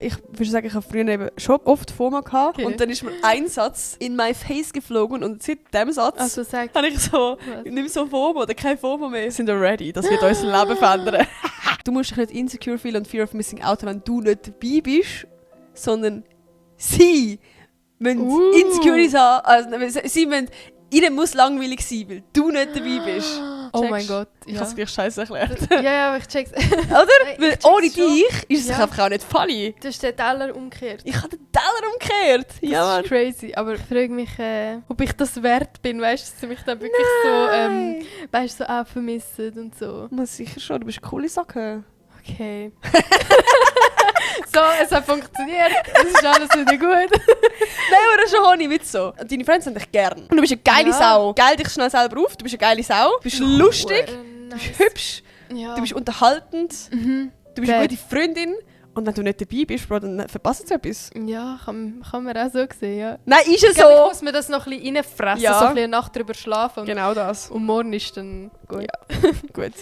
Ich würde sagen, ich habe früher eben schon oft FOMO gehabt. Okay. Und dann ist mir ein Satz in my face geflogen und seit dem Satz Also sag, habe ich so, was? nicht mehr so FOMO oder kein FOMO mehr. Sind wir ready, das wird unser Leben verändern. Du musst dich nicht insecure fühlen und Fear of Missing Out, wenn du nicht dabei bist, sondern sie müssen Insecurities haben. Also, sie müssen, ihnen muss langweilig sein, weil du nicht dabei bist. Oh mein Checkst? Gott. Ich Ja. habe es gleich scheiße erklärt. Ja, aber ich check's. Oder? Ich Weil check's ohne schon. dich ist es Ja. einfach auch nicht funny. Du hast den Teller umgekehrt. Ich habe den Teller umgekehrt. Ja, Das Mann. ist crazy. Aber ich frage mich, ob ich das wert bin, weißt du, dass sie mich dann wirklich so, weißt, so auch vermissen und so. Muss sicher schon, du bist eine coole Socke. Okay. So, es hat funktioniert. Es ist alles wieder gut. Nein, aber das ist schon Honig, nicht so. Deine Freunde sind dich gern. Und du bist eine geile Ja. Sau. Geil dich schnell selber auf, du bist eine geile Sau. Du bist lustig, du Nice. bist hübsch, Ja. du bist unterhaltend, Mhm. du bist eine Fair. gute Freundin. Und wenn du nicht dabei bist, Bro, dann verpasst du etwas. Ja, kann man auch so sehen, ja. Nein, ist es Ich glaube, ich so. muss mir das noch ein bisschen reinfressen, Ja. so ein bisschen eine Nacht drüber schlafen. Genau das. Und morgen ist dann gut. Ja. Gut.